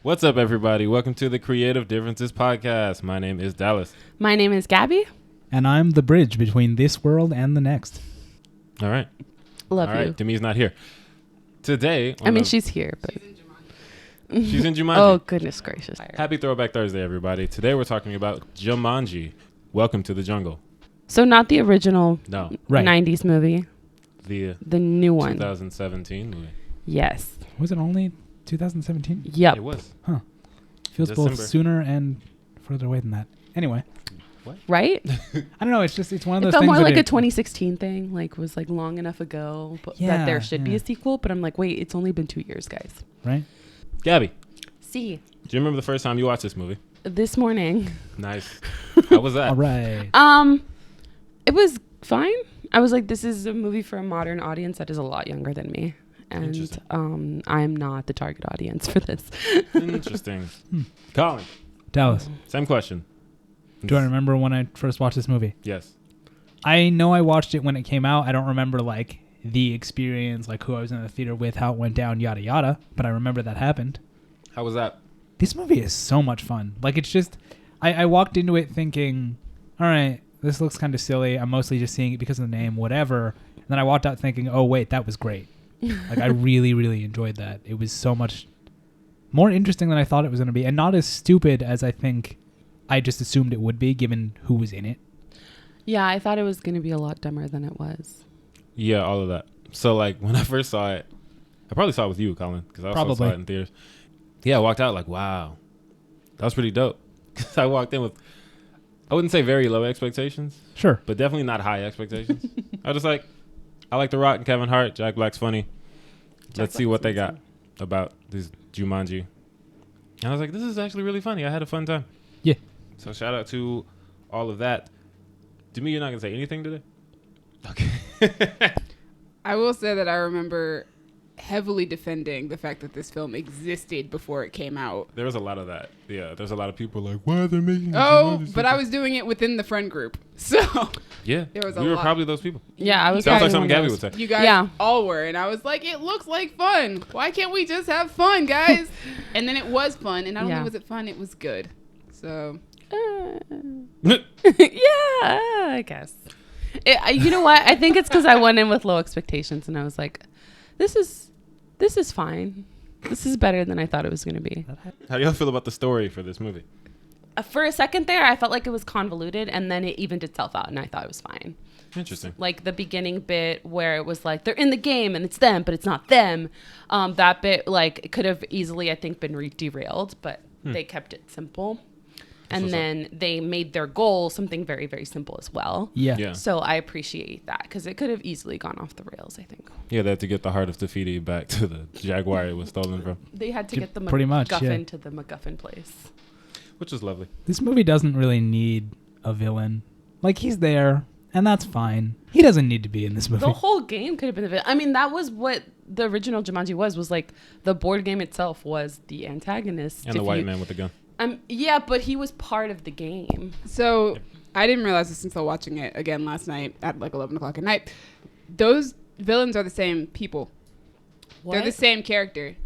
What's up, everybody? Welcome to the Creative Differences Podcast. My name is Dallas. My name is Gabby. And I'm the bridge between this world and the next. All right. Love All you. right. Demi's not here. Today... she's here, but... She's in Jumanji. Oh, goodness gracious. Happy Throwback Thursday, everybody. Today we're talking about Jumanji. Welcome to the jungle. So not the original No. Right. 90s movie. The new one. 2017 movie. Yes. Was it only 2017? Yep. It was. Huh. Feels December. both sooner and further away than that. Anyway. Right? I don't know. It's one of It those felt things more that like a it- 2016 thing. Like, was like long enough ago that Yeah, there should be yeah. a sequel. But I'm like, wait, it's only been 2 years, guys. Right? Gabby, See, do you remember the first time you watched this movie? this morning. Nice. How was that? All right. It was fine. I was like, this is a movie for a modern audience that is a lot younger than me. And Interesting. I'm not the target audience for this. Interesting. Colin, Dallas, same question. do I remember when I first watched this movie? Yes. I know I watched it when it came out. I don't remember, like, the experience, like, who I was in the theater with, how it went down, yada, yada. But I remember that happened. How was that? This movie is so much fun. Like, it's just... I walked into it thinking, all right, this looks kind of silly. I'm mostly just seeing it because of the name, whatever. And then I walked out thinking, oh, wait, that was great. Like, I really, really enjoyed that. It was so much more interesting than I thought it was going to be. And not as stupid as I think I just assumed it would be, given who was in it. Yeah, I thought it was going to be a lot dumber than it was. Yeah, all of that. So, like, when I first saw it, I probably saw it with you, Colin, because I also saw Probably. it in theaters. Yeah, I walked out like, wow, that was pretty dope. Because I walked in with, I wouldn't say very low expectations, Sure. but definitely not high expectations. I was just like, I like The Rock and Kevin Hart. Jack Black's funny. Let's see what they got about this Jumanji. And I was like, this is actually really funny. I had a fun time. Yeah. So shout out to all of that. To me, you're not going to say anything today? Okay. I will say that I remember heavily defending the fact that this film existed before it came out. There was a lot of that. Yeah, there's a lot of people like, why are they making a Oh, Jumanji but I sequel? was doing it within the friend group. So Yeah, there was a we were lot. probably those people. Yeah, I was Sounds like guys- something Gabby would say. you guys Yeah. all were. And I was like, it looks like fun. Why can't we just have fun, guys? And then it was fun. And not Yeah. only was it fun, it was good. So yeah, I guess. You know what? I think it's because I went in with low expectations and I was like, this is fine. This is better than I thought it was going to be. How do y'all feel about the story for this movie? For a second there, I felt like it was convoluted and then it evened itself out and I thought it was fine. Interesting. Like the beginning bit where it was like, they're in the game and it's them, but it's not them. That bit, like, it could have easily, I think, been derailed, but they kept it simple. And what's then they made their goal something very, very simple as well. Yeah. Yeah. So I appreciate that because it could have easily gone off the rails, I think. Yeah, they had to get the heart of Tafiti back to the Jaguar it was stolen from, They had to Yeah, get the pretty much, MacGuffin yeah. to the MacGuffin place. which was lovely. This movie doesn't really need a villain. Like, he's there, and that's fine. He doesn't need to be in this movie. The whole game could have been I mean, that was what the original Jumanji was like the board game itself was the antagonist. And the white man with the gun. Yeah, but he was part of the game. So I didn't realize this until watching it again last night at like 11 o'clock at night. Those villains are the same people. What? They're the same character.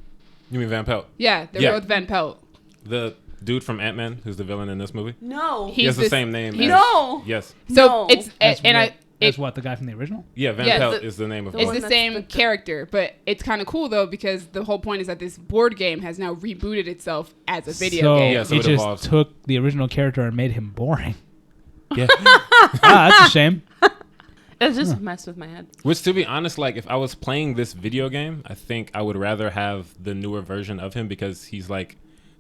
You mean Van Pelt? Yeah, they're Yeah. both Van Pelt. The dude from Ant-Man, who's the villain in this movie? No. He has the this- same name. he's- No. Yes. So No. it's That's and what, I that's it, what, the guy from the original? Yeah, Van Yeah, Pelt the- is the name of the it's one the that's same the- character, but it's kind of cool though because the whole point is that this board game has now rebooted itself as a video so game. Yeah, so it it just evolves. took the original character and made him boring. Yeah. That's a shame. It just messed with my head. Which, to be honest, like, if I was playing this video game, I think I would rather have the newer version of him because he's, like,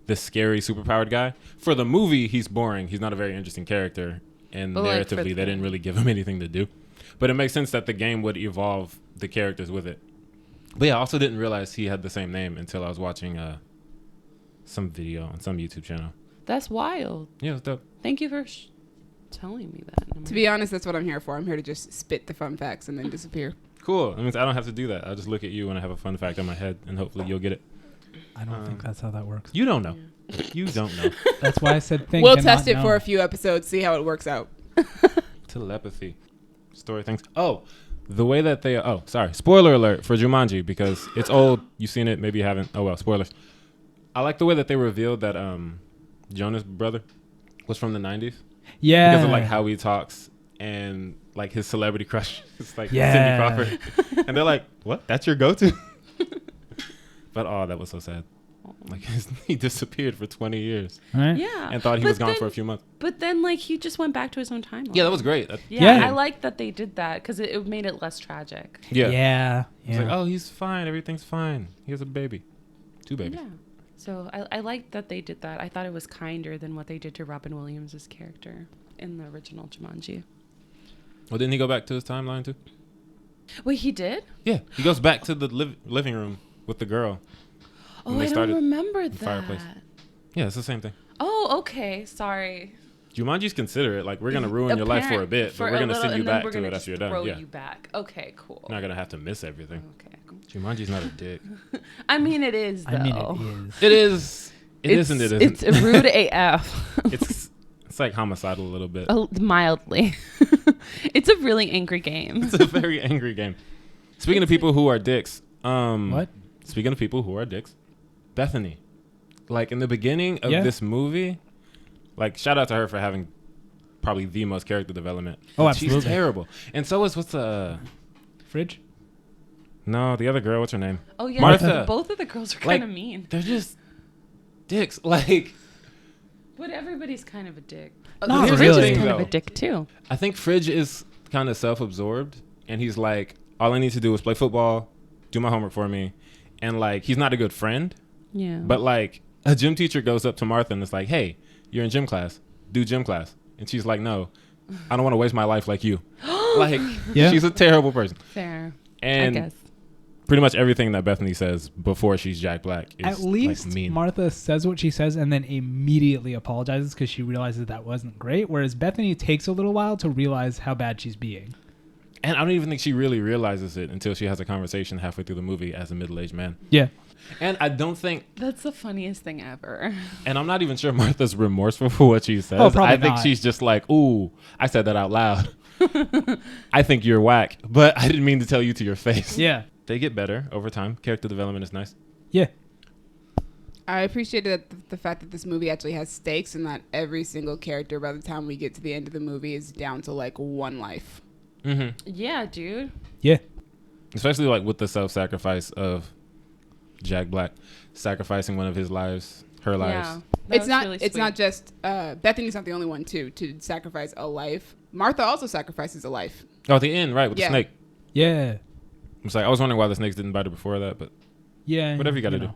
the scary, superpowered guy. For the movie, he's boring. He's not a very interesting character. And But, like, for narratively, the they didn't really give him anything to do. But it makes sense that the game would evolve the characters with it. But yeah, I also didn't realize he had the same name until I was watching some video on some YouTube channel. That's wild. Yeah, it was dope. Thank you for telling me that. To be honest, that's what I'm here for. I'm here to just spit the fun facts and then disappear. Cool. That means I don't have to do that. I'll just look at you when I have a fun fact in my head, and hopefully you'll get it. I don't think that's how that works. You don't know. You don't know. That's why I said think. We'll and test not it for know. a few episodes, see how it works out. Telepathy. Story things. Oh, the way that they... Oh, sorry. Spoiler alert for Jumanji, because it's old. You've seen it. Maybe you haven't. Oh, well. Spoilers. I like the way that they revealed that Jonah's brother was from the 90s. Yeah. Because of like how he talks and like his celebrity crush is like Yeah. Cindy Crawford. And they're like, what? That's your go-to? But that was so sad. Like he disappeared for 20 years Right? Yeah. and thought he But was gone then- for a few months. But then, like, he just went back to his own timeline. Yeah, that was great. Yeah, Yeah. I like that they did that because it made it less tragic. Yeah. Yeah. It's like, oh, he's fine. Everything's fine. He has a baby. 2 babies. Yeah. So I liked that they did that. I thought it was kinder than what they did to Robin Williams' character in the original Jumanji. Well, didn't he go back to his timeline too? Wait, he did? Yeah. He goes back to the living room with the girl. Oh, When they I don't started remember the that. fireplace. Yeah, it's the same thing. Oh, okay. Sorry. Jumanji's considerate. Like, we're going to ruin your life for a bit, but we're going to send you back to it after you're done. Throw Yeah. you back. Okay, cool. You're not going to have to miss everything. Okay. Jumanji's not a dick. I mean, it is, though. I mean, it is. It is. It is and it isn't. It's rude AF. It's like homicidal a little bit. Mildly. It's a really angry game. It's a very angry game. Speaking of people who are dicks. What? Speaking of people who are dicks. Bethany. Like, in the beginning of Yeah. this movie, like, shout out to her for having probably the most character development. Oh, But absolutely. She's terrible. And so is what's Fridge? no, the other girl, what's her name? Oh, yeah. Martha. Both of the girls are Like- kind of mean. They're just dicks. Like, But everybody's kind of a dick. Not Fridge really. is kind of Though. a dick, too. I think Fridge is kind of self-absorbed, and he's like, all I need to do is play football, do my homework for me, and like, he's not a good friend. Yeah. But like, a gym teacher goes up to Martha and is like, hey, you're in gym class, do gym class, and she's like, no, I don't want to waste my life like you. Like, Yeah. she's a terrible person. Fair. And I guess. pretty much everything that Bethany says before she's Jack Black is At least like mean. Martha says what she says and then immediately apologizes because she realizes that wasn't great. Whereas Bethany takes a little while to realize how bad she's being. And I don't even think she really realizes it until she has a conversation halfway through the movie as a middle-aged man. Yeah. And I don't think, That's the funniest thing ever. and I'm not even sure Martha's remorseful for what she says. Oh, probably I think not. she's just like, ooh, I said that out loud. I think you're whack, but I didn't mean to tell you to your face. Yeah. They get better over time. Character development is nice. Yeah. I appreciated the fact that this movie actually has stakes and that every single character by the time we get to the end of the movie is down to like one life. Mm-hmm. Yeah, dude. Yeah. Especially like with the self-sacrifice of Jack Black sacrificing one of his lives, her lives. Yeah. That It's was not. really It's not sweet. just Bethany's not the only one to sacrifice a life. Martha also sacrifices a life. Oh, at the end, right, with Yeah. the snake. Yeah. It's like, I was wondering why the snakes didn't bite her before that, but Yeah. whatever you got to do.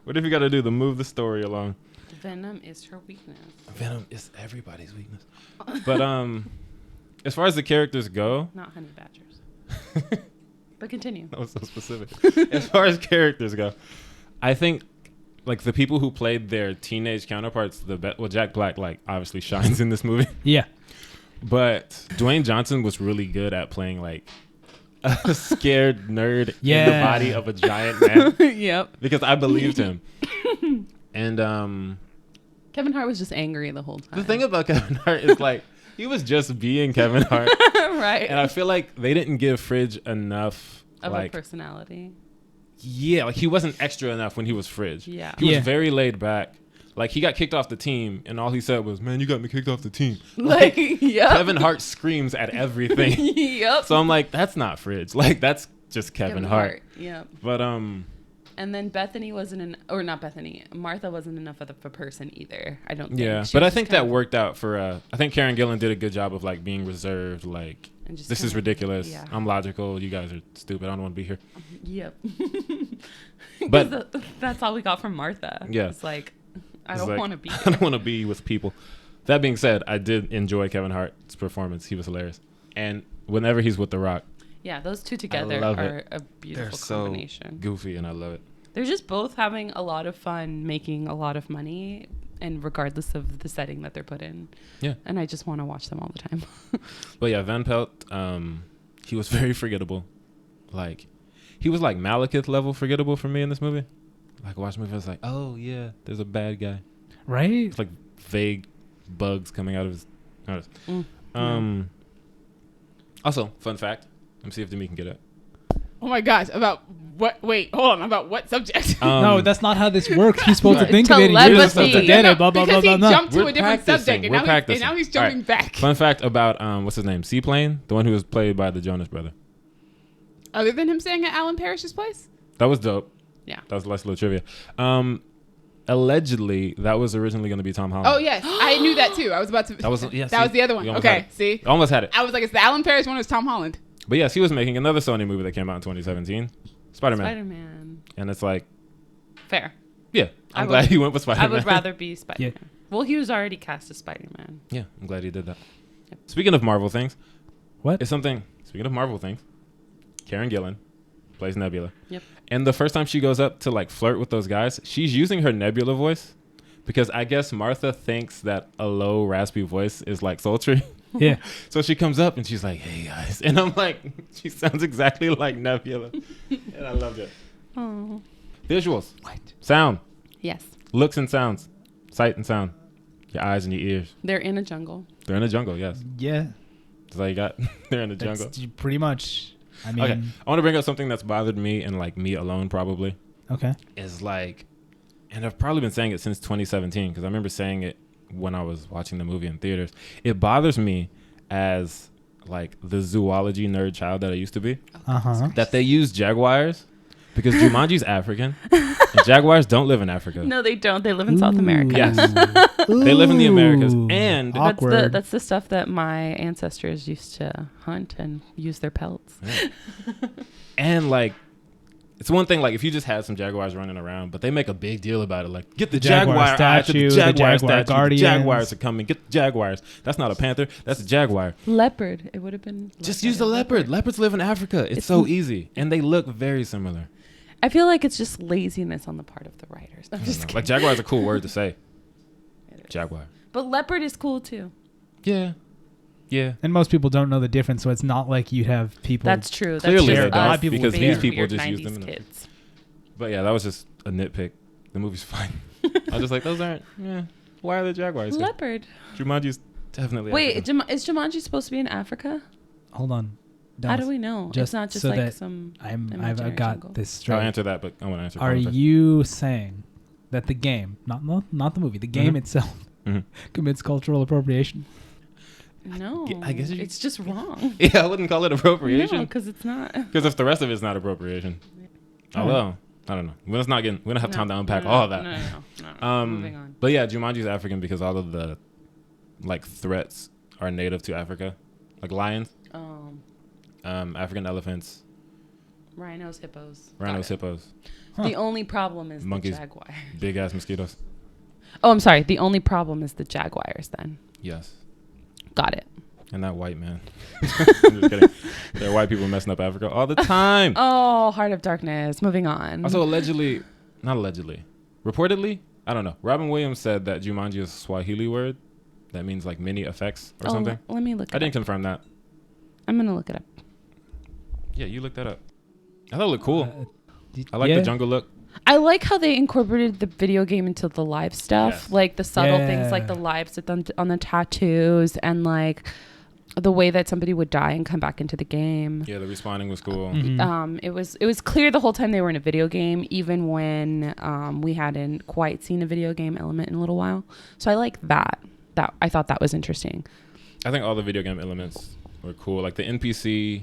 Whatever you got to do to move the story along. Venom is her weakness. Venom is everybody's weakness. But as far as the characters go, Not honey badgers. But continue. that was so specific. As far as characters go, I think like the people who played their teenage counterparts, well, Jack Black like obviously shines in this movie, Yeah. but Dwayne Johnson was really good at playing like a scared nerd in the Yeah. body of a giant man Yep. because I believed him. And Kevin Hart was just angry the whole time. the thing about Kevin Hart is like he was just being Kevin Hart, right. and I feel like they didn't give Fridge enough of like a personality. yeah, like he wasn't extra enough when he was Fridge. Yeah. He was Yeah. very laid back. Like he got kicked off the team, and all he said was, "Man, you got me kicked off the team." Like, yep. Kevin Hart screams at everything, Yep. so I'm like, that's not Fridge. Like that's just Kevin Hart. Yep. But And then Bethany wasn't or not Bethany. Martha wasn't enough of a person either. I don't think. yeah. She But was I just think kind that of- worked out for. I think Karen Gillan did a good job of like being reserved. Like and just this kind is of- ridiculous. Yeah. I'm logical. You guys are stupid. I don't want to be here. Yep. But- that's all we got from Martha. Yeah. It's like I It's don't like, want to be. I don't want to be with people. That being said, I did enjoy Kevin Hart's performance. He was hilarious. And whenever he's with The Rock, Yeah, those two together love are it. a beautiful they're so combination. goofy, and I love it. They're just both having a lot of fun making a lot of money, and regardless of the setting that they're put in. Yeah. And I just want to watch them all the time. But yeah, Van Pelt, he was very forgettable. Like, he was like Malekith level forgettable for me in this movie. Like, I watched the movie, I was like, oh yeah, there's a bad guy. Right? It's like vague bugs coming out of his nose. Also, fun fact. Let me see if Demi can get it. Oh my gosh, about what? Wait, hold on. About what subject? No, that's not how this works. He's supposed to think of it. And you're Telepathy. supposed to get it. Blah blah blah because blah he blah. jumped to We're a different subject, practicing. and now he's jumping back. Fun fact about what's his name? Seaplane, the one who was played by the Jonas Brother. Other than him staying at Alan Parrish's place? That was dope. Yeah. That was a nice little trivia. Allegedly, that was originally going to be Tom Holland. Oh yes, I knew that too. I was about to. That was yeah. that was the other one. Okay, see, Almost had it. I was like, it's the Alan Parrish one. It's Tom Holland. But yes, he was making another Sony movie that came out in 2017, Spider-Man. Spider-Man. And it's like, Fair. yeah, I'm I glad would- he went with Spider-Man. I would rather be Spider-Man. Yeah. Well, he was already cast as Spider-Man. Yeah, I'm glad he did that. Yep. Speaking of Marvel things, What? it's something. Speaking of Marvel things, Karen Gillan plays Nebula. Yep. And the first time she goes up to like flirt with those guys, she's using her Nebula voice because I guess Martha thinks that a low raspy voice is like sultry. Yeah. So she comes up and she's like, "Hey guys," and I'm like, she sounds exactly like Nebula, and I loved it. Oh. Visuals, What? sound, Yes. looks and sounds, sight and sound, your eyes and your ears. They're in a jungle. They're in the jungle. Yes, Yeah. that's all you got. They're in the jungle. That's pretty much. I mean. Okay, I want to bring up something that's bothered me and like me alone probably Okay. is like, and I've probably been saying it since 2017 because I remember saying it when I was watching the movie in theaters. It bothers me as like the zoology nerd child that I used to be Uh huh. that they use jaguars because Jumanji's African and jaguars don't live in Africa. No, they don't. They live in South America. Yes. They live in the Americas and Awkward. That's the stuff that my ancestors used to hunt and use their pelts. and like it's one thing like if you just had some jaguars running around, but they make a big deal about it. Like get the Jaguar jaguar statue, eye to the the jaguar Jaguar statue. The Guardians. jaguars are coming. Get the jaguars. That's not a panther. That's a jaguar. Leopard. It would have been. Just use the leopard. Leopards live in Africa. It's so easy, and they look very similar. I feel like it's just laziness on the part of the writers. I'm I don't just know. kidding. Like jaguar is a cool word to say. It is. Jaguar. But leopard is cool too. Yeah. Yeah. And most people don't know the difference, so it's not like you'd have people. That's true. That's Clearly just they don't, us because being these people weird just use 90s them in a- kids. But yeah, that was just a nitpick. The movie's fine. I was just like, those aren't. Yeah. Why are the jaguars? here? Leopard. Jumanji's definitely. Wait, African. is Jumanji supposed to be in Africa? Hold on. How do we know? It's not just so like that some. I've imaginary got jungle. this I'll straight. answer that, but I want to answer. Are Colin first. you saying that the game, not the movie, the game Mhm. itself, Mhm. commits cultural appropriation? No, I guess you- it's just wrong. Yeah, I wouldn't call it No, appropriation. because it's not. Because if the rest of it's not appropriation, although I don't know, we don't have time to unpack all of that. No. Moving on. But yeah, Jumanji's African because all of the like threats are native to Africa, like lions, African elephants, Rhinos, hippos. rhinos, Got it. hippos, The only problem is Monkeys. the jaguar. big ass mosquitoes. Oh, I'm sorry. The only problem is the jaguars. Then Yes, got it. and that white man. I'm just kidding. There are white people messing up Africa all the time. Oh, Heart of Darkness. Moving on. Also, not allegedly, reportedly, I don't know. Robin Williams said that Jumanji is a Swahili word that means like many effects or something. Let me look. I didn't confirm that. I'm gonna look it up. Yeah, you looked that up. I thought it looked cool. Did- I like yeah. the jungle look. I like how they incorporated the video game into the live stuff, Yes. like the subtle Yeah. things, like the lives on the tattoos, and like the way that somebody would die and come back into the game. Yeah, the respawning was cool. Mhm. It was clear the whole time they were in a video game, even when we hadn't quite seen a video game element in a little while. So I like that. I thought that was interesting. I think all the video game elements were cool. Like the NPC,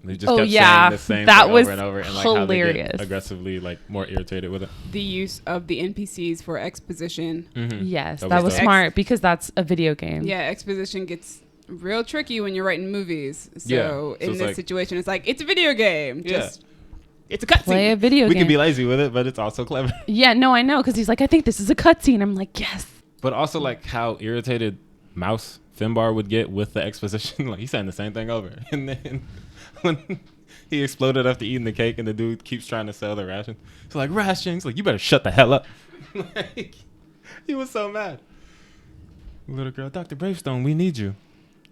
they just Oh, kept yeah. saying the same That thing was over and over, and like how they hilarious. get aggressively like more irritated with it. The use of the NPCs for exposition. Yes, That that was was dope. smart because that's a video game. Yeah, exposition gets real tricky when you're writing movies. So Yeah, so in it's this like- situation, it's like, it's a video game. Yeah. Just it's a cutscene. Play a video We game. can be lazy with it, but it's also clever. Yeah, no, I know, because he's like, I think this is a cutscene. I'm like, yes. But also like how irritated Mouse Finbar would get with the exposition. Like he's saying the same thing over, and then when he exploded after eating the cake, and the dude keeps trying to sell the ration. It's like rations. Like you better shut the hell up. Like he was so mad. Little girl, Dr. Bravestone, we need you.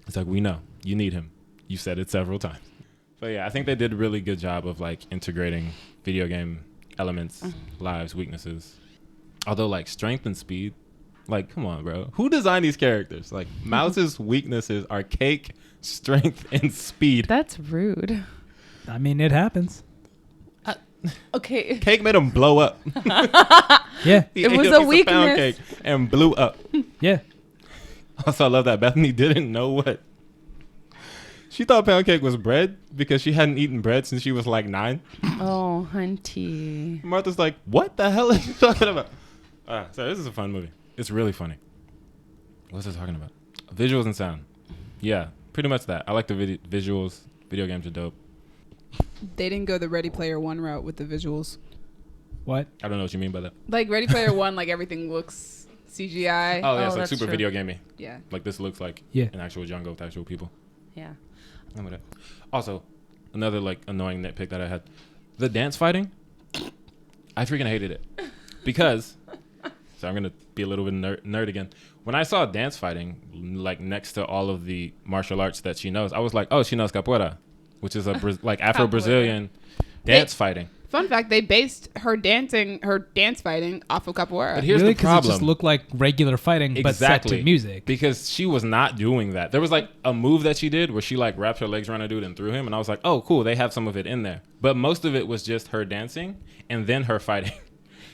It's like we know you need him. You said it several times. But yeah, I think they did a really good job of like integrating video game elements, lives, weaknesses. Although like strength and speed, like come on, bro. Who designed these characters? Like Mouse's weaknesses are cake, strength, and speed. That's rude. I mean, it happens. Okay. Cake made him blow up. Yeah. He It ate was a a piece of pound weakness. cake and blew up. Yeah. Also, I love that Bethany didn't know what. She thought pound cake was bread because she hadn't eaten bread since she was like 9. Oh, hunty. Martha's like, what the hell are you talking about? So this is a fun movie. It's really funny. What's it talking about? Visuals and sound. Yeah, pretty much that. I like the visuals. Video games are dope. They didn't go the Ready Player One route with the visuals. What? I don't know what you mean by that. Like Ready Player One, like everything looks CGI. Oh, yeah, it's Oh, like that's super true. video gamey. Yeah. Like this looks like Yeah. an actual jungle with actual people. Yeah. I'm with it. Also, another like annoying nitpick that I had. The dance fighting, I freaking hated it. Because, so I'm going to be a little bit nerd again. When I saw dance fighting, like next to all of the martial arts that she knows, I was like, oh, she knows capoeira, which is a like Afro-Brazilian dance fighting. Fun fact: they based her dance fighting off of capoeira. But here's really? the 'Cause problem. it just looked like regular fighting, but set to music. Because she was not doing that. There was like a move that she did where she like wrapped her legs around a dude and threw him, and I was like, oh, cool, they have some of it in there. But most of it was just her dancing and then her fighting.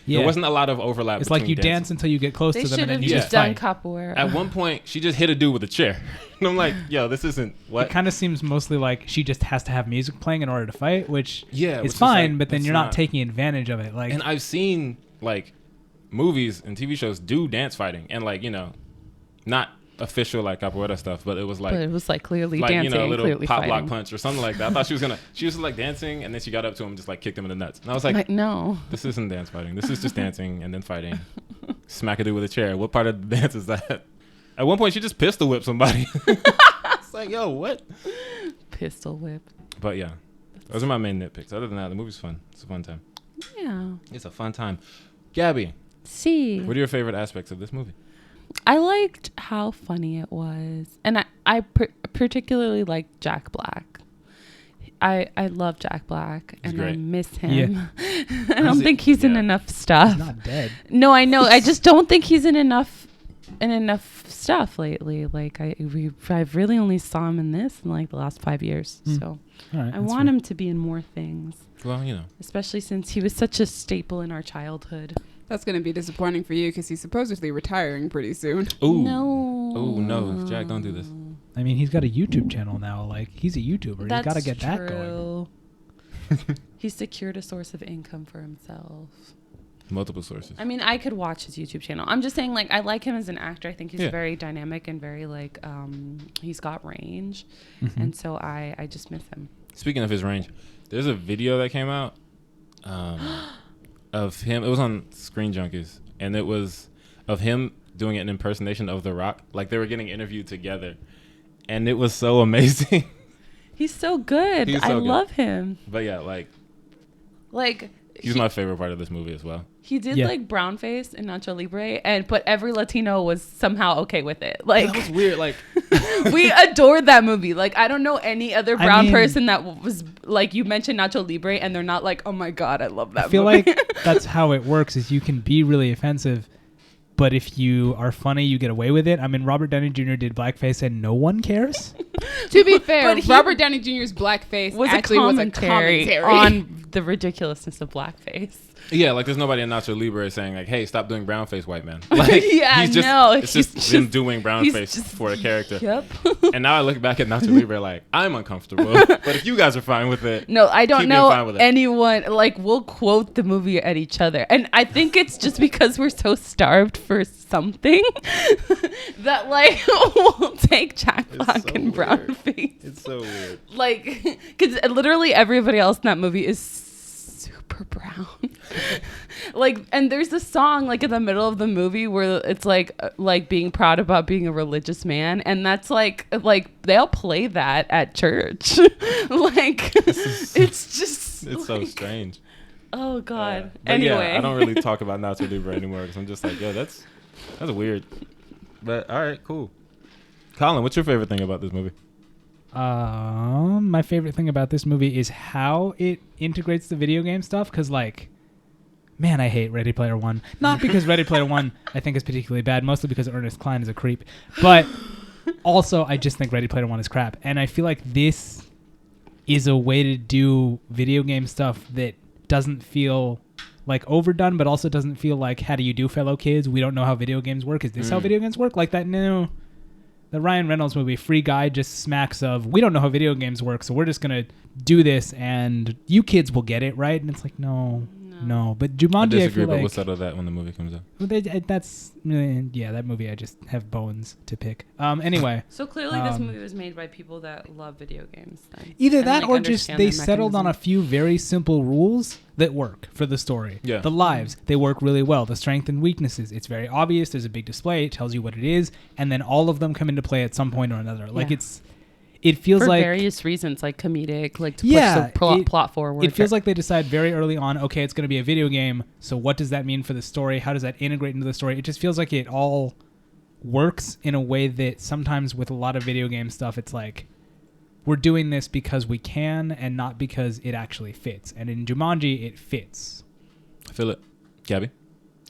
Yeah. There wasn't a lot of overlap. It's like you between dance until you get close They to them, should and then have you just just done fight. capoeira. At one point, she just hit a dude with a chair. And I'm like, yo, this isn't what. It kind of seems mostly like she just has to have music playing in order to fight, which Yeah, which is is fine, like, but then that's you're not not- taking advantage of it. Like, And I've seen like movies and TV shows do dance fighting and like, you know, not official like capoeira stuff, but it was like but it was like clearly like, dancing, you know, a little clearly pop fighting. lock punch or something like that. I thought she was like dancing, and then she got up to him and just like kicked him in the nuts. And I was like, No. this isn't dance fighting. This is just dancing and then fighting. Smack a dude with a chair. What part of the dance is that? At one point, she just pistol whipped somebody. It's like, yo, what? Pistol whip. But yeah, those are my main nitpicks. Other than that, the movie's fun. It's a fun time. Yeah. It's a fun time. Gabby, See. what are your favorite aspects of this movie? I liked how funny it was. And I particularly liked Jack Black. I love Jack Black and I great. miss him. Yeah. I don't think he's in yeah. enough stuff. he's not dead. No, I know. I just don't think he's in enough stuff lately. Like I've really only saw him in this in like the last 5 years. Mm. So All right, I want him to be in more things, Well, you know. especially since he was such a staple in our childhood. That's going to be disappointing for you because he's supposedly retiring pretty soon. Ooh. No. Ooh, no. Jack, don't do this. I mean, he's got a YouTube channel now. Like, he's a YouTuber. That's He's got to get that going. true. He secured a source of income for himself. Multiple sources. I mean, I could watch his YouTube channel. I'm just saying, like, I like him as an actor. I think he's Yeah. very dynamic and very, like, he's got range. Mhm. And so I just miss him. Speaking of his range, there's a video that came out of him. It was on Screen Junkies, and it was of him doing an impersonation of The Rock. Like they were getting interviewed together, and it was so amazing. He's so good. He's I so good. love him. But yeah, like Like, he's my favorite part of this movie as well. he did, Yeah. like, brownface in Nacho Libre, but every Latino was somehow okay with it. Like, That was weird. Like we adored that movie. Like, I don't know any other I brown mean- person that was like, you mentioned Nacho Libre and they're not like, oh my God, I love that I feel movie. like that's how it works. Is you can be really offensive, but if you are funny, you get away with it. I mean, Robert Downey Jr. did blackface, and no one cares. To be fair, But he- Robert Downey Jr.'s blackface was actually a was a commentary commentary on the ridiculousness of blackface. yeah, like there's nobody in Nacho Libre saying like, "Hey, stop doing brownface, white man." Like, Yeah, he's just, no, it's he's just him just- doing he's brownface just- for a character. Yep. And now I look back at Nacho Libre like I'm uncomfortable, but if you guys are fine with it, No, I don't keep being fine know with it. anyone. Like, we'll quote the movie at each other. And I think it's just because we're so starved for something that, like, we'll take Jack It's Black so and weird. brownface. It's so weird. Like, because literally everybody else in that movie is super brown. Like, and there's a song like in the middle of the movie where it's like being proud about being a religious man, and that's like they'll play that at church. Like, it's just It's so like, strange. oh God. But Anyway, yeah, I don't really talk about Nacho Libre anymore because I'm just like, yo, that's weird. But all right, cool. Colin, what's your favorite thing about this movie? My favorite thing about this movie is how it integrates the video game stuff. Because, like, man, I hate Ready Player One. Not because Ready Player One I think is particularly bad, mostly because Ernest Cline is a creep. But also, I just think Ready Player One is crap. And I feel like this is a way to do video game stuff that doesn't feel like overdone, but also doesn't feel like, how do you do, fellow kids? We don't know how video games work. Is this how video games work? Like the Ryan Reynolds movie, Free Guy, just smacks of, we don't know how video games work, so we're just going to do this and you kids will get it, right? And it's like, no. But Jumanji, I disagree, feel but like, we'll settle that when the movie comes out. that movie I just have bones to pick. Anyway. So clearly this movie was made by people that love video games. Then. Either And, that like, or just understand they their settled on a mechanism. few very simple rules that work for the story. Yeah. The lives, they work really well. The strengths and weaknesses, it's very obvious. There's a big display. It tells you what it is. And then all of them come into play at some point or another. Like Yeah. it feels for like... various reasons, like comedic, like to Yeah, push the plot forward. It feels like they decide very early on, okay, it's going to be a video game. So what does that mean for the story? How does that integrate into the story? It just feels like it all works in a way that sometimes with a lot of video game stuff, it's like, we're doing this because we can and not because it actually fits. And in Jumanji, it fits. I feel it. Gabby,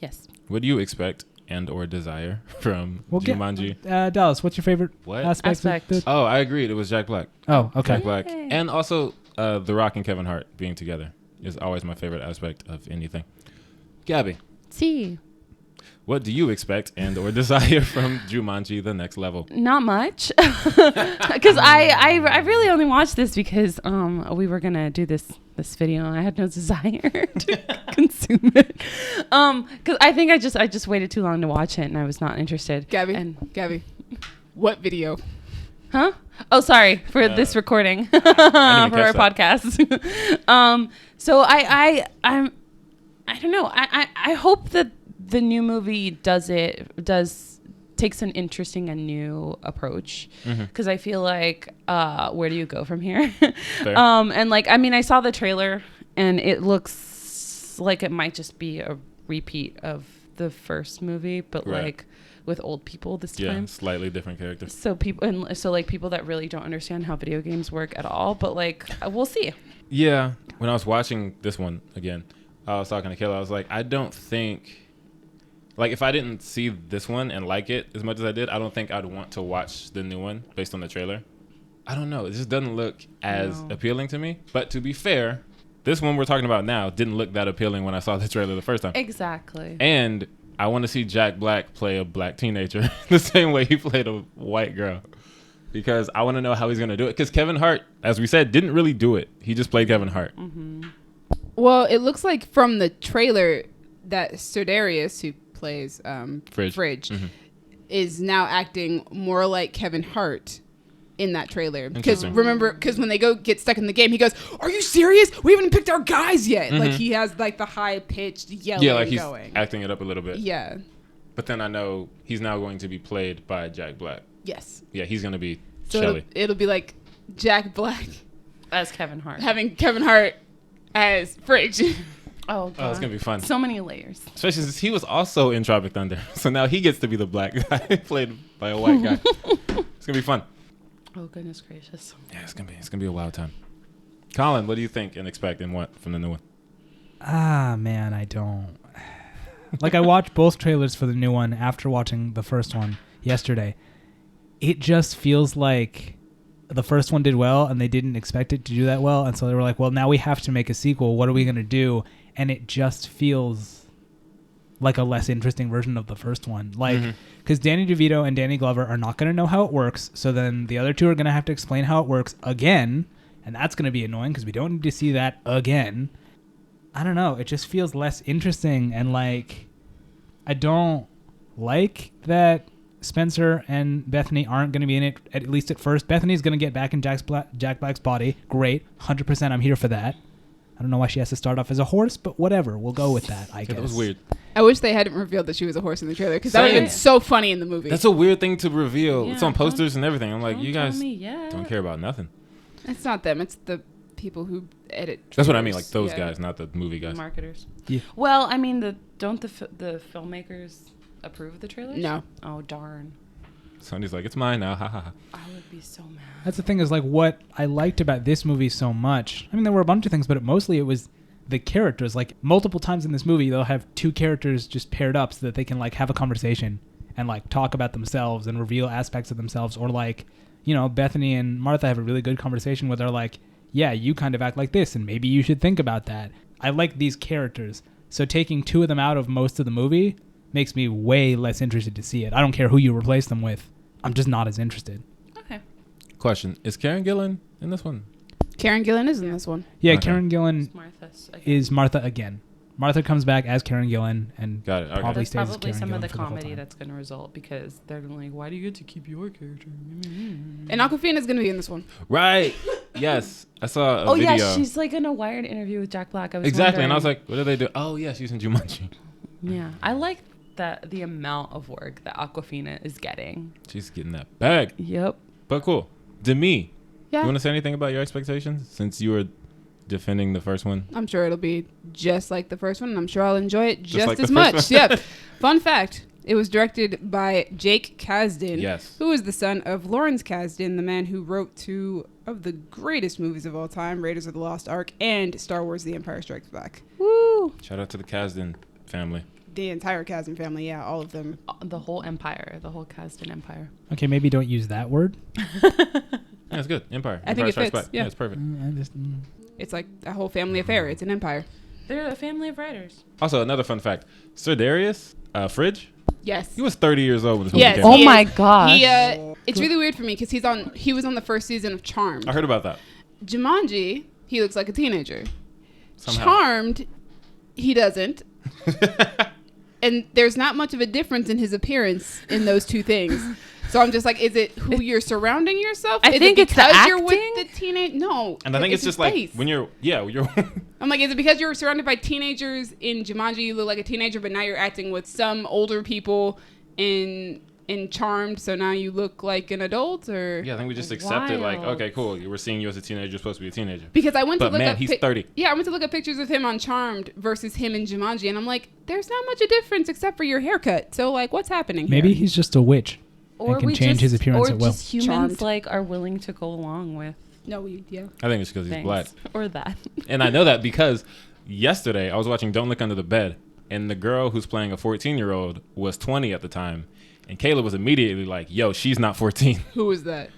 Yes. what do you expect and or desire from Jumanji? Dallas, what's your favorite What? aspect? Aspect. Oh, I agreed. It was Jack Black. Oh, okay. Jack Black. Yay. And also The Rock and Kevin Hart being together is always my favorite aspect of anything. Gabby, See, what do you expect and or desire from Jumanji The Next Level? not much, because I really only watched this because we were gonna do this video and I had no desire to consume it, because I think I just waited too long to watch it and I was not interested. Gabby, what video? Huh? Oh, sorry for this recording for our podcast. So I don't know. I hope that the new movie takes an interesting and new approach, because I feel like where do you go from here? Fair. And like, I mean, I saw the trailer and it looks like it might just be a repeat of the first movie, but Right. like with old people this Yeah, time. slightly different characters. So people that really don't understand how video games work at all, but like we'll see. Yeah, when I was watching this one again, I was talking to Kayla. I was like, I don't think, like, if I didn't see this one and like it as much as I did, I don't think I'd want to watch the new one based on the trailer. I don't know. It just doesn't look as appealing to me. But to be fair, this one we're talking about now didn't look that appealing when I saw the trailer the first time. Exactly. And I want to see Jack Black play a black teenager the same way he played a white girl, because I want to know how he's going to do it. Because Kevin Hart, as we said, didn't really do it. He just played Kevin Hart. Well, it looks like from the trailer that Sodarius, who plays Fridge, is now acting more like Kevin Hart in that trailer. Because remember, when they go get stuck in the game, he goes, "Are you serious? We haven't picked our guys yet." Like he has like the high pitched yelling Yeah, like he's going. acting it up a little bit. Yeah. But then I know he's now going to be played by Jack Black. Yes. Yeah, he's going to be So Shelly. it'll be like Jack Black As Kevin Hart. having Kevin Hart as Fridge. Oh, God. Oh, it's going to be fun. So many layers. Especially since he was also in Tropic Thunder. So now he gets to be the black guy played by a white guy. It's going to be fun. Oh, goodness gracious. Yeah, it's gonna be a wild time. Colin, what do you think and expect and want from the new one? Ah, man, I don't. Like, I watched both trailers for the new one after watching the first one yesterday. It just feels like the first one did well and they didn't expect it to do that well. And so they were like, well, now we have to make a sequel. What are we going to do? And it just feels like a less interesting version of the first one. Like, because Danny DeVito and Danny Glover are not going to know how it works. So then the other two are going to have to explain how it works again. And that's going to be annoying because we don't need to see that again. I don't know. It just feels less interesting. And like, I don't like that Spencer and Bethany aren't going to be in it, at least at first. Bethany's going to get back in Jack Black's body. Great. 100% I'm here for that. I don't know why she has to start off as a horse, but whatever. We'll go with that, I guess. That was weird. I wish they hadn't revealed that she was a horse in the trailer, because that would have been so funny in the movie. That's a weird thing to reveal. Yeah, it's on posters and everything. I'm like, you guys don't don't care about nothing. It's not them. It's the people who edit trailers. That's what I mean, like those Yeah. guys, not the movie guys. Marketers. Yeah. Well, I mean, don't the filmmakers approve of the trailers? No. Oh, darn. Sonny's like, it's mine now. Ha ha ha. I would be so mad. That's the thing is, like, what I liked about this movie so much. I mean, there were a bunch of things, but mostly it was the characters. Like, multiple times in this movie, they'll have two characters just paired up so that they can, like, have a conversation and, like, talk about themselves and reveal aspects of themselves. Or, like, you know, Bethany and Martha have a really good conversation where they're like, yeah, you kind of act like this, and maybe you should think about that. I like these characters. So taking 2 of them out of most of the movie makes me way less interested to see it. I don't care who you replace them with. I'm just not as interested. Okay. Question: is Karen Gillan in this one? Karen Gillan is in this one. Yeah, Okay. Karen Gillan is Martha again. Martha comes back as Karen Gillan and Got it. Okay. probably That's stays as probably Karen some of Gillan the for the whole comedy time. that's going to result because they're gonna like, why do you get to keep your character? And Awkwafina's going to be in this one. Right. Yes. I saw a Oh video. yeah, she's like in a Wired interview with Jack Black. I was Exactly. And I was wondering- like, what do they do? Oh, yeah, she's in Jumanji. yeah, I like that the amount of work that Awkwafina is getting. She's getting that bag. Yep. But cool. Demi, Yeah. you want to say anything about your expectations since you were defending the first one? I'm sure it'll be just like the first one, and I'm sure I'll enjoy it just like as the first much. one? Yep. Fun fact. It was directed by Jake Kasdan, Yes. who is the son of Lawrence Kasdan, the man who wrote 2 of the greatest movies of all time, Raiders of the Lost Ark and Star Wars The Empire Strikes Back. Woo. Shout out to the Kasdan family. The entire Kasdan family, yeah, all of them. The whole empire, the whole Kasdan empire. Okay, maybe don't use that word. Yeah, it's good. Empire. I think Empire it Strikes fits, Back. yeah. It's perfect. It's like a whole family affair. It's an empire. They're a family of writers. Also, another fun fact. Sir Darius, Fridge, Yes. he was 30 years old when this movie Yes. came Oh out. He my is. gosh. He, it's really weird for me because he was on the first season of Charmed. I heard about that. Jumanji, he looks like a teenager. Somehow. Charmed, he doesn't. And there's not much of a difference in his appearance in those 2 things. So I'm just like, is it who you're surrounding yourself? I Is think it it's the because you're with acting. the teenage. No, And I think it's his just like face. when you're I'm like, is it because you're surrounded by teenagers in Jumanji? You look like a teenager, but now you're acting with some older people in Charmed, so now you look like an adult, or I think we just accepted like, Wild. okay, cool. We're seeing you as a teenager. You're supposed to be a teenager. because I went But to look man, up. he's 30. Yeah, I went to look at pictures of him on Charmed versus him in Jumanji, and I'm like, there's not much a difference except for your haircut. So like, what's happening? Maybe here? he's just a witch and can change his appearance or at will. just humans Charmed. like are willing to go along with No, yeah. I think it's because he's things black. or that. And I know that because yesterday I was watching Don't Look Under the Bed, and the girl who's playing a 14-year-old was 20 at the time. And Kayla was immediately like, yo, she's not 14. Who was that?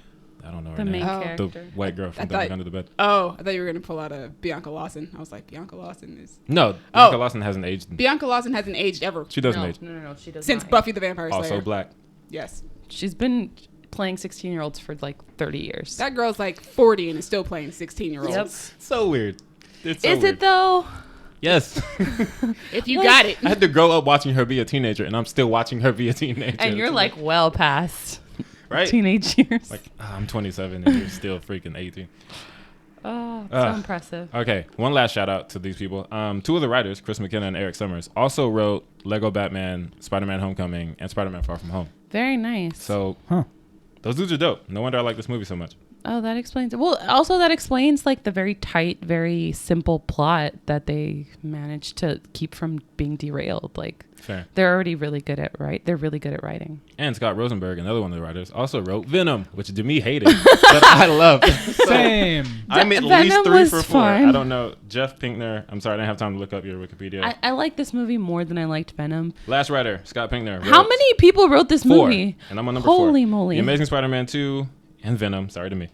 I don't know her The name. main Oh. The character. white girl I from Don't thought- Look Under the Bed. Oh, I thought you were gonna pull out a Bianca Lawson. I was like, Bianca Lawson is. No, Oh. Bianca Lawson hasn't aged. Bianca Lawson hasn't aged ever She doesn't no, age. No, she does since not. Buffy the Vampire Slayer. Also black. Yes, She's been playing 16-year-olds for like 30 years. that girl's like 40 and is still playing 16-year-olds. Yep. So weird. It's so Is weird. it though? Yes. If you Like- got it. I had to grow up watching her be a teenager, and I'm still watching her be a teenager. And you're It's like well past right? teenage years. Like, I'm 27 and you're still freaking 18. oh, so Ugh. impressive. Okay, one last shout out to these people. 2 of the writers, Chris McKenna and Eric Summers, also wrote Lego Batman, Spider-Man Homecoming, and Spider-Man Far From Home. Very nice. So Huh. those dudes are dope. No wonder I like this movie so much. Oh, that explains it. Well, also that explains like the very tight, very simple plot that they managed to keep from being derailed. Like Fair. they're already really good at They're really good at writing. And Scott Rosenberg, another one of the writers, also wrote Venom, which Demi hated, but I love. Same. I'm at Venom least 3 was for 4. fun. I don't know. Jeff Pinkner. I'm sorry, I didn't have time to look up your Wikipedia. I like this movie more than I liked Venom. Last writer, Scott Pinkner. How wrote many people wrote this 4, movie? and I'm on number 4. Holy moly. The Amazing Spider-Man 2 and Venom. Sorry to me.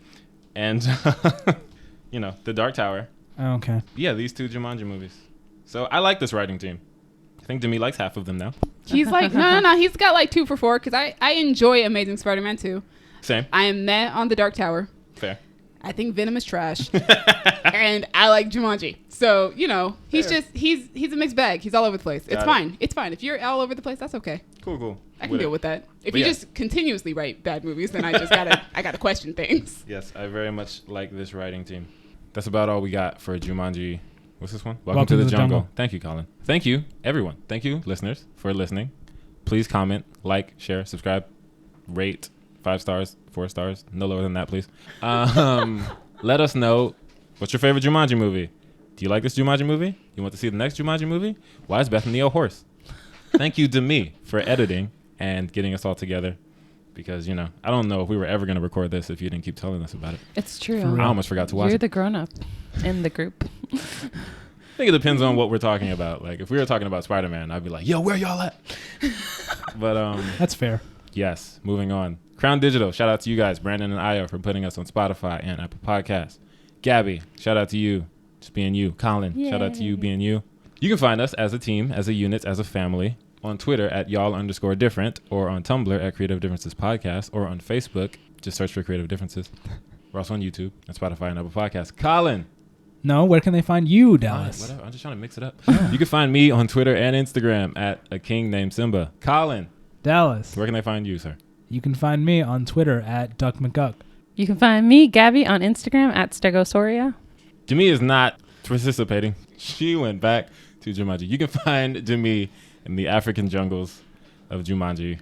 And, The Dark Tower. Okay. Yeah, these 2 Jumanji movies. So I like this writing team. I think Demi likes half of them now. He's like, no. He's got like 2 for 4 because I enjoy Amazing Spider-Man 2. Same. I am meh on The Dark Tower. Fair. I think Venom is trash. And I like Jumanji. So, he's Fair. he's a mixed bag. He's all over the place. It's Got it. fine. It's fine. If you're all over the place, that's okay. Cool. I can deal with that. If But you yeah. just continuously write bad movies, then I gotta question things. Yes, I very much like this writing team. That's about all we got for Jumanji. What's this one? Welcome to the Jungle. Thank you, Colin. Thank you, everyone. Thank you, listeners, for listening. Please comment, like, share, subscribe, rate 5 stars, 4 stars, no lower than that, please. Let us know what's your favorite Jumanji movie. Do you like this Jumanji movie? You want to see the next Jumanji movie? Why is Bethany a horse? Thank you, Demi, for editing and getting us all together. Because, I don't know if we were ever going to record this if you didn't keep telling us about it. It's true. For real. I almost forgot to watch You're it. the grown-up in the group. I think it depends on what we're talking about. Like, if we were talking about Spider-Man, I'd be like, yo, where y'all at? But, That's fair. yes, moving on. Crown Digital, shout out to you guys, Brandon and Io, for putting us on Spotify and Apple Podcasts. Gabby, shout out to you. Just being you. Colin, shout out to you being you. You can find us as a team, as a unit, as a family on Twitter at y'all_different, or on Tumblr at Creative Differences Podcast, or on Facebook. Just search for Creative Differences. We're also on YouTube and Spotify and Apple Podcasts. Colin. No, where can they find you, Dallas? Whatever. I'm just trying to mix it up. You can find me on Twitter and Instagram at a king named Simba. Colin. Dallas. Where can they find you, sir? You can find me on Twitter at Duck McGuck. You can find me, Gabby, on Instagram at Stegosaurus. Jimmy is not participating. She went back to Jumanji. You can find Jimmy in the African jungles of Jumanji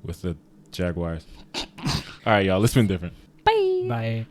with the Jaguars. All right, y'all. It's been different. Bye. Bye.